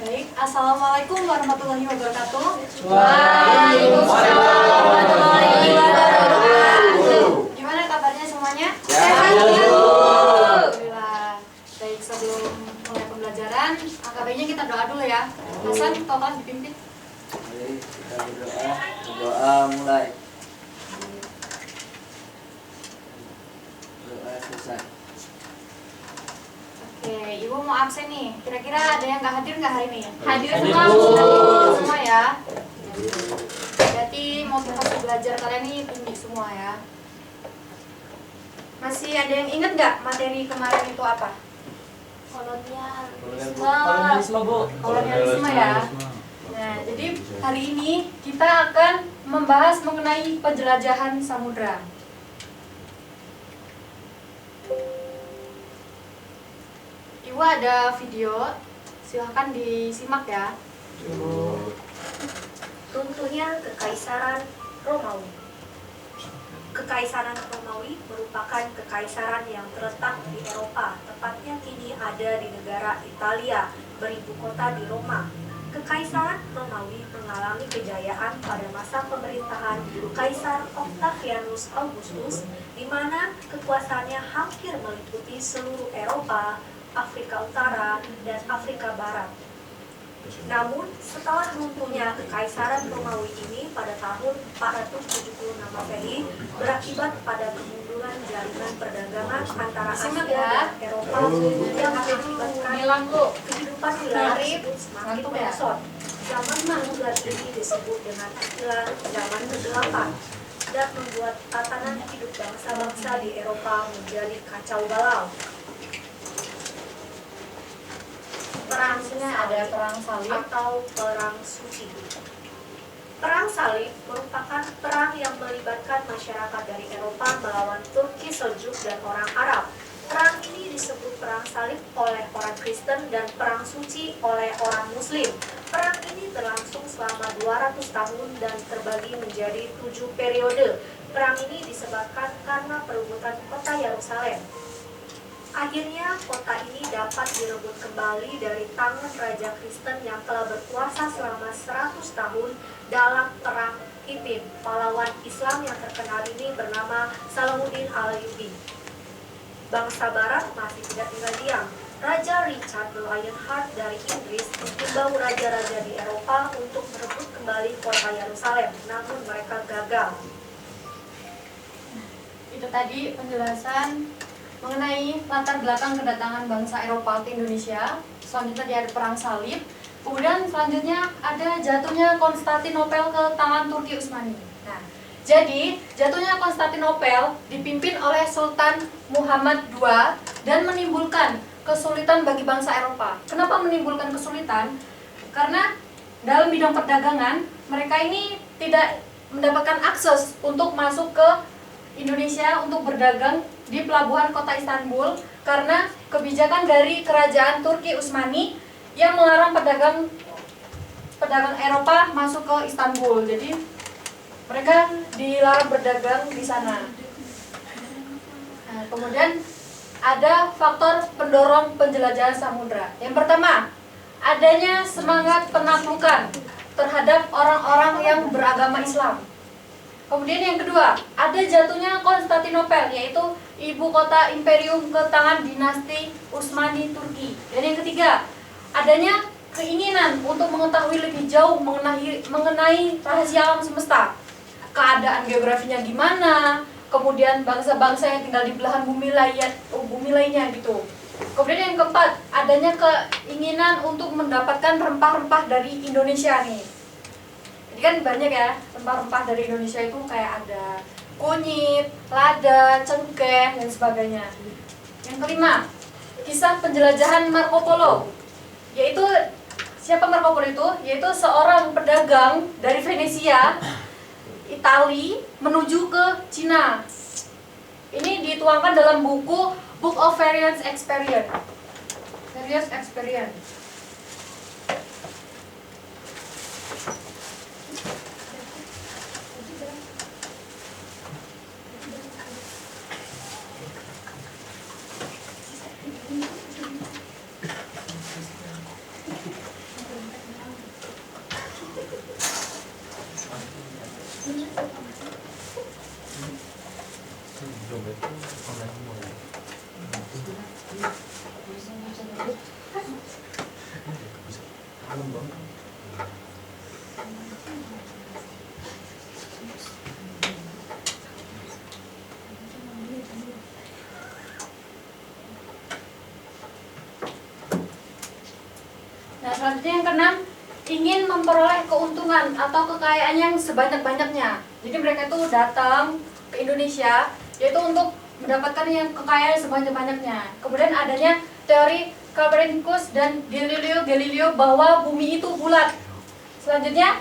Baik, Assalamualaikum warahmatullahi wabarakatuh. Waalaikumsalam warahmatullahi wabarakatuh. Gimana kabarnya semuanya? Sehat. Alhamdulillah. Baik, sebelum mulai pembelajaran, AKB-nya kita doa dulu ya. Hasan, tolong dipimpin. Mari kita berdoa mulai. Doa selesai. Oke, Ibu mau absen nih. Kira-kira ada yang nggak hadir nggak hari ini? Hadir semua. semua, Bu. Hadir semua ya. Berarti motivasi belajar kalian ini tinggi semua ya. Masih ada yang ingat nggak materi kemarin itu apa? Kolonialisme, Bu. Kolonialisme ya. Nah, jadi hari ini kita akan membahas mengenai penjelajahan samudra. Ibu ada video, silahkan disimak ya. Runtuhnya Kekaisaran Romawi. Kekaisaran Romawi merupakan kekaisaran yang terletak di Eropa, tepatnya kini ada di negara Italia, beribu kota di Roma. Kekaisaran Romawi mengalami kejayaan pada masa pemerintahan Kaisar Octavianus Augustus, di mana kekuasaannya hampir meliputi seluruh Eropa, Afrika Utara, dan Afrika Barat. Namun, setelah runtuhnya Kekaisaran Romawi ini pada tahun 476 Masehi berakibat pada kemunduran jaringan perdagangan antara Asia dan Eropa yang mengakibatkan kehidupan wilayah tersebut semakin merosot. Zaman kemunduran ini disebut dengan istilah zaman ke-8 dan membuat tatanan hidup bangsa-bangsa di Eropa menjadi kacau balau. Perang Ada perang salib. atau perang suci. Perang salib merupakan perang yang melibatkan masyarakat dari Eropa melawan Turki Seljuk dan orang Arab. Perang ini disebut perang salib oleh orang Kristen dan perang suci oleh orang Muslim. Perang ini berlangsung selama 200 tahun dan terbagi menjadi 7 periode. Perang ini disebabkan karena perebutan kota Yerusalem. Akhirnya kota ini dapat direbut kembali dari tangan Raja Kristen yang telah berkuasa selama 100 tahun dalam Perang Ipin. Pahlawan Islam yang terkenal ini bernama Salahuddin Al-Ayyubi. Bangsa Barat masih tidak tinggal diam. Raja Richard the Lionheart dari Inggris menghimbau raja-raja di Eropa untuk merebut kembali kota Yerusalem, namun mereka gagal. Itu tadi penjelasan mengenai latar belakang kedatangan bangsa Eropa ke Indonesia. Selanjutnya ada perang salib. Kemudian selanjutnya ada jatuhnya Konstantinopel ke tangan Turki Utsmani. Nah, jadi jatuhnya Konstantinopel dipimpin oleh Sultan Muhammad II dan menimbulkan kesulitan bagi bangsa Eropa. Kenapa menimbulkan kesulitan? Karena dalam bidang perdagangan mereka ini tidak mendapatkan akses untuk masuk ke Indonesia untuk berdagang di pelabuhan kota Istanbul karena kebijakan dari kerajaan Turki Utsmani yang melarang pedagang Eropa masuk ke Istanbul. Jadi mereka dilarang berdagang di sana. Nah, kemudian ada faktor pendorong penjelajahan samudra. Yang pertama, adanya semangat penaklukan terhadap orang-orang yang beragama Islam. Kemudian yang kedua, ada jatuhnya Konstantinopel, yaitu ibu kota imperium ke tangan dinasti Utsmani Turki. Dan yang ketiga, adanya keinginan untuk mengetahui lebih jauh mengenai rahasia alam semesta. Keadaan geografinya gimana, kemudian bangsa-bangsa yang tinggal di belahan bumi lainnya gitu. Kemudian yang keempat, adanya keinginan untuk mendapatkan rempah-rempah dari Indonesia nih. Jadi kan banyak ya rempah-rempah dari Indonesia itu kayak ada kunyit, lada, cengkeh, dan sebagainya. Yang kelima, kisah penjelajahan Marco Polo. Yaitu, siapa Marco Polo itu? Yaitu seorang pedagang dari Venesia, Itali, menuju ke Cina. Ini dituangkan dalam buku Book of Various Experience. Nah, selanjutnya yang keenam, ingin memperoleh keuntungan atau kekayaan yang sebanyak-banyaknya. Jadi mereka itu datang ke Indonesia yaitu untuk mendapatkan yang kekayaan sebanyak-banyaknya. Kemudian adanya teori Copernicus dan Galileo bahwa bumi itu bulat. Selanjutnya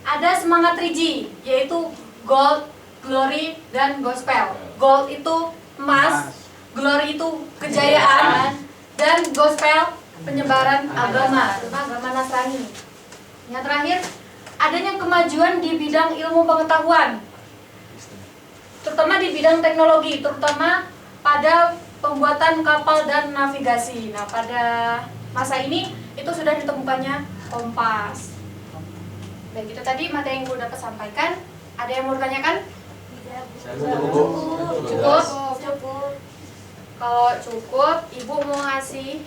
ada semangat 3G, yaitu gold, glory, dan gospel. Gold itu emas, glory itu kejayaan, dan gospel penyebaran agama, terutama agama Nasrani. Yang terakhir, adanya kemajuan di bidang ilmu pengetahuan, terutama di bidang teknologi, terutama pada pembuatan kapal dan navigasi. Nah, pada masa ini itu sudah ditemukannya kompas. Baik, itu tadi materi yang Ibu dapat sampaikan. Ada yang mau ditanyakan? Cukup? Cukup. Kalau cukup, Ibu mau ngasih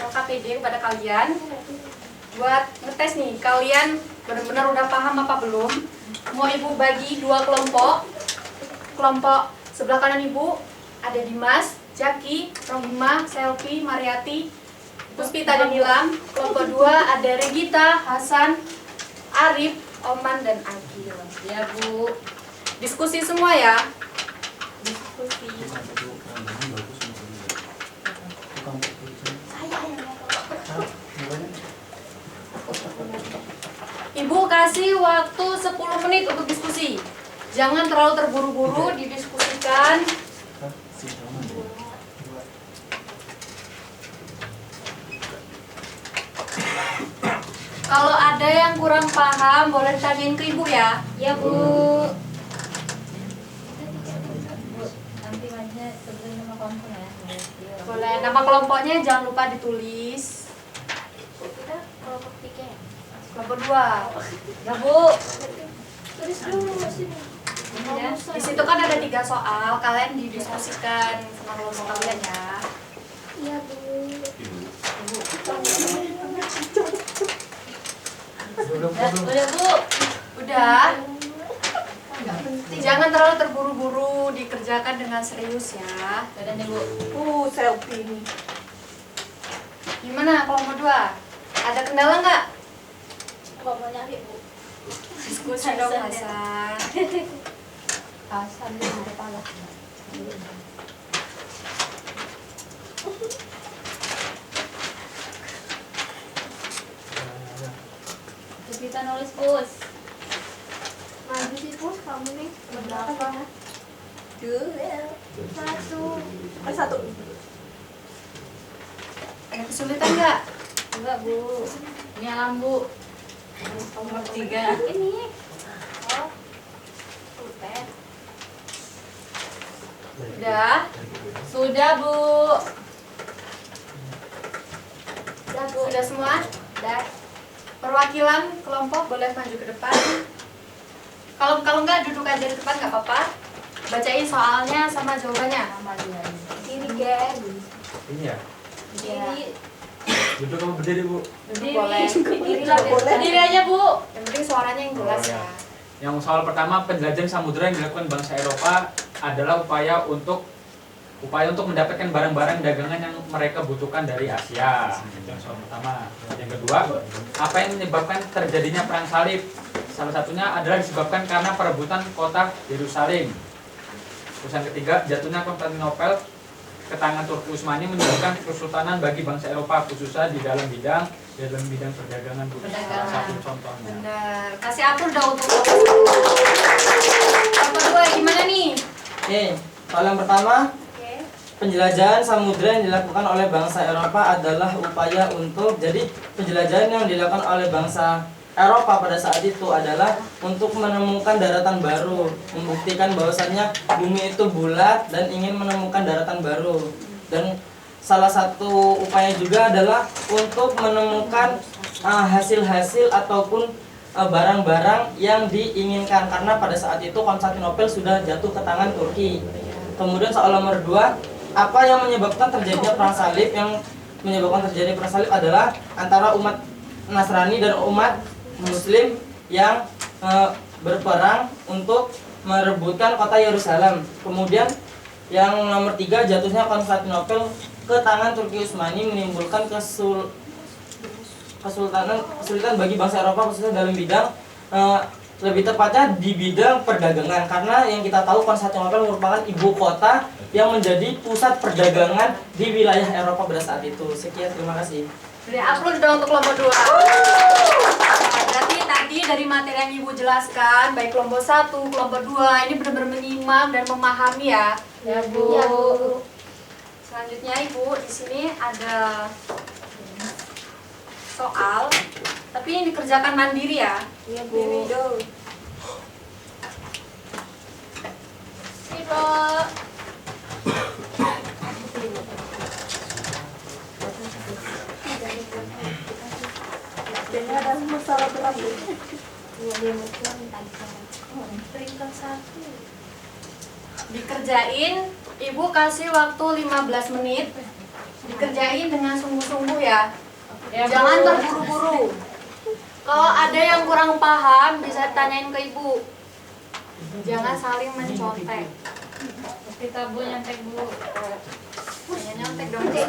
LKPD kepada kalian buat ngetes nih, kalian benar-benar udah paham apa belum? Mau Ibu bagi 2 kelompok. Kelompok sebelah kanan Ibu ada Dimas, Jaki, Rohima, Selvi, Mariati, Puspita, dan Ilham. Kelompok 2 ada Regita, Hasan, Arif, Oman, dan Agil. Ya Bu. Diskusi semua ya. Diskusi. Ibu kasih waktu 10 menit untuk diskusi. Jangan terlalu terburu-buru didiskusikan. Kalau ada yang kurang paham, boleh ditanyain ke Ibu ya. Ya Bu. Nanti aja sebenarnya nama kelompok ya. Boleh, nama kelompoknya jangan lupa ditulis. Kita kelompok 3 ya? Kelompok 2. Ya Bu. Tulis dulu sini. Ya. Di situ kan ada 3 soal, kalian didiskusikan sama kelompok kalian ya. Iya Bu. Udah Bu. Udah. Jangan terlalu terburu-buru, dikerjakan dengan serius ya. Udah nih Bu. Selfie nih. Gimana kelompok 2? Ada kendala nggak? Kok mau nyari Bu? Diskusi dong Hasan. Hasan ada pala. Kita nulis Pus. Maju sih Pus, kamu nih. Berapa? 1. Ada kesulitan nggak? Enggak Bu. Ini alam Bu. Nomor 3. Ini. Oh. Udah. Udah. Sudah Bu. Udah Bu. Sudah semua? Udah. Perwakilan kelompok boleh maju ke depan. Kalau nggak duduk aja di depan nggak apa-apa. Bacain soalnya sama jawabannya. Kiri geng. Ini ya? Iya. Duduk apa berdiri Bu? Berdiri. Boleh. Kiri lah boleh. Berdiri aja Bu. Yang penting suaranya yang jelas Oh, ya. ya. Yang soal pertama, penjelajahan samudera yang dilakukan bangsa Eropa adalah upaya untuk mendapatkan barang-barang dagangan yang mereka butuhkan dari Asia. Itu yang soal pertama. Yang kedua, apa yang menyebabkan terjadinya perang salib? Salah satunya adalah disebabkan karena perebutan kota Yerusalem. Terus yang ketiga, jatuhnya Konstantinopel ke tangan Turki Utsmani menyebabkan kesultanan bagi bangsa Eropa, khususnya di dalam bidang perdagangan. Salah satu contohnya. Benar. Kasih atur dong untuk kelompok 2 gimana nih? Oke, soal yang pertama, Oke. penjelajahan samudera yang dilakukan oleh bangsa Eropa adalah upaya untuk, jadi penjelajahan yang dilakukan oleh bangsa Eropa pada saat itu adalah untuk menemukan daratan baru, membuktikan bahwasannya bumi itu bulat dan ingin menemukan daratan baru. Dan salah satu upaya juga adalah untuk menemukan hasil-hasil ataupun barang-barang yang diinginkan, karena pada saat itu Konstantinopel sudah jatuh ke tangan Turki. Kemudian soal nomor 2, apa yang menyebabkan terjadinya perang salib? Yang menyebabkan terjadi perang salib adalah antara umat Nasrani dan umat Muslim yang berperang untuk merebutkan kota Yerusalem. Kemudian yang nomor 3, jatuhnya Konstantinopel ke tangan Turki Utsmani menimbulkan kesulitan bagi bangsa Eropa, khususnya dalam bidang lebih tepatnya di bidang perdagangan, karena yang kita tahu Konstantinopel merupakan ibu kota yang menjadi pusat perdagangan di wilayah Eropa pada saat itu. Sekian, terima kasih. Beri upload dong untuk kelompok 2. Berarti tadi dari materi yang Ibu jelaskan, baik kelompok 1, kelompok 2, ini benar-benar menyimak dan memahami ya. Ya, Bu. Ya, Bu. Selanjutnya Ibu, di sini ada soal, tapi ini dikerjakan mandiri ya. Iya, Bu. Ibu. Ada masalah berat. Dikerjain, Ibu kasih waktu 15 menit. Dikerjain dengan sungguh-sungguh ya. Ya, Jangan Bu. terburu-buru. Kalau ada yang kurang paham bisa tanyain ke Ibu. Jangan saling mencontek. Kita Bu nyontek Bu. Hanya nyontek dong. Bu.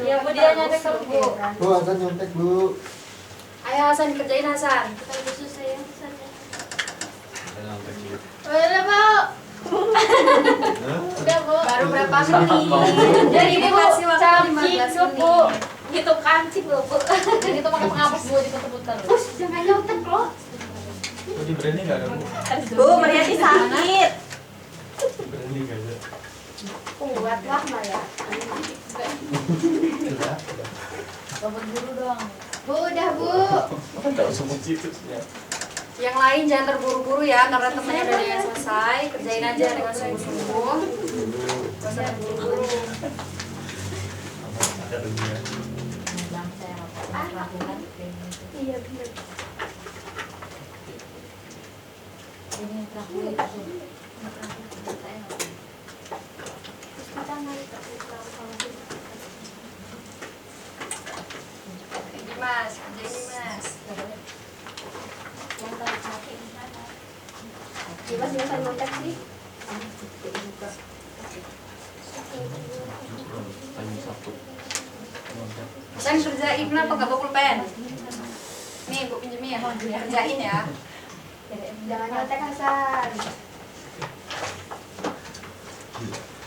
Iya Bu, dia nyontek dong Bu. Bu, Hasan nyontek Bu. Ayo Hasan, dikerjain Hasan. Udah Bu. Udah Bu. Baru berapa menit? Jadi Ibu Bu, kasih waktu camping 15 Bu, Bu. menit. Gitu kancing loh Bu. Jadi itu pakai penghapus Bu, diputer-puter. Jangan nyontek loh. Jadi berani nggak ada? Bu, Mariani sakit. Berani nggak ada? Kuatlah Maya. Dapat guru dong. Bu, udah Bu. Tahu semua situ ya. Yang lain jangan terburu-buru ya, karena temennya udah ada yang selesai. Kerjain aja dengan sungguh-sungguh. Gak usah terburu-buru. Ada dunia. Iya bener. Ini terakhir itu. Mas, kerjain Mas. Mas biasa nyontek sih. Hasan kerjain, kenapa nggak bawa pulpen? Nih, Bu pinjemin ya. Kerjain ya. Jangan nyontek Hasan.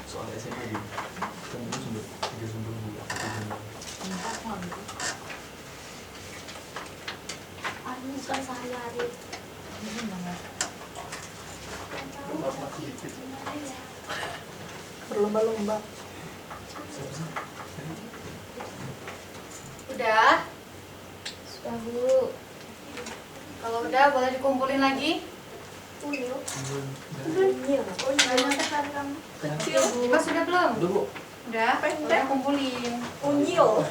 Soal SMA gitu. Kan dulu sumber 3 sumber Bu. Bukan saya, Arif. Berlomba-lomba. Udah? Sudah Bu. Kalau udah boleh dikumpulin lagi. Dimas sudah belum? Udah Bu. Udah? Udah kumpulin. Unyil.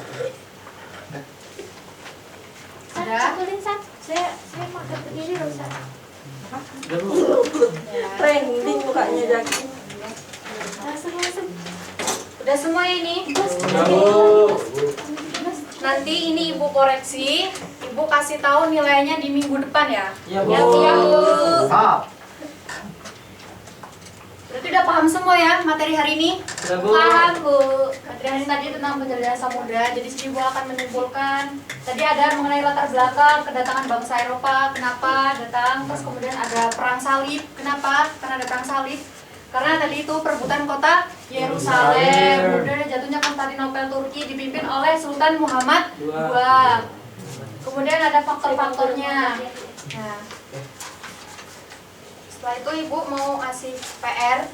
Udah? Kumpulin Sat. Saya makan begini loh Sat. Udah Bu. Trending mukanya Jaki. Udah semua ini? Udah Bu. Nanti ini Ibu koreksi, Ibu kasih tahu nilainya di minggu depan ya. Iya, Bu. Ya, siap, Bu. Siap. Berarti udah paham semua ya materi hari ini? Sudah, Bu. Paham, Bu. Materi hari ini tadi tentang penjelajahan samudra. Jadi sini Ibu akan menyimpulkan. Tadi ada mengenai latar belakang kedatangan bangsa Eropa, kenapa datang. Terus kemudian ada perang salib, kenapa? Karena ada perang salib. Karena tadi itu perebutan kota Yerusalem. Kemudian jatuhnya Konstantinopel Turki dipimpin oleh Sultan Muhammad II. Kemudian ada faktor-faktornya. Nah, setelah itu Ibu mau kasih PR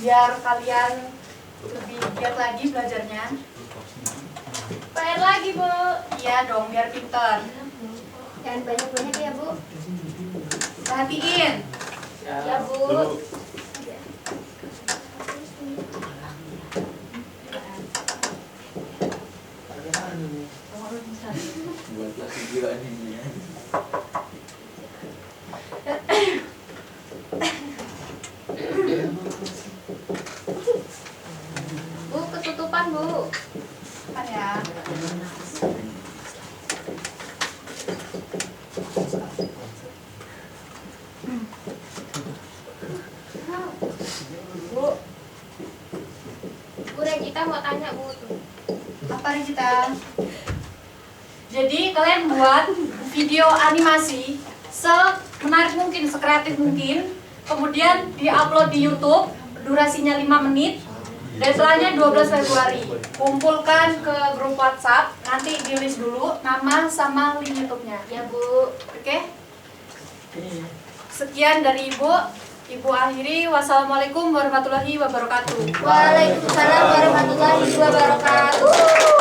biar kalian lebih giat lagi belajarnya. PR lagi Bu. Iya dong, biar pinter. Jangan banyak-banyak ya Bu. Perhatiin. Ya Bu. Buat kelas kejiwaan ini ya. Bu, ketutupan Bu. Kan ya. Jadi kalian buat video animasi semenarik mungkin, sekreatif mungkin, kemudian diupload di YouTube, durasinya 5 menit. Deadline-nya 12 Februari. Kumpulkan ke grup WhatsApp, nanti di list dulu nama sama link YouTube-nya. Ya Bu. Oke? Sekian dari Ibu. Ibu akhiri. Wassalamualaikum warahmatullahi wabarakatuh. Waalaikumsalam warahmatullahi wabarakatuh.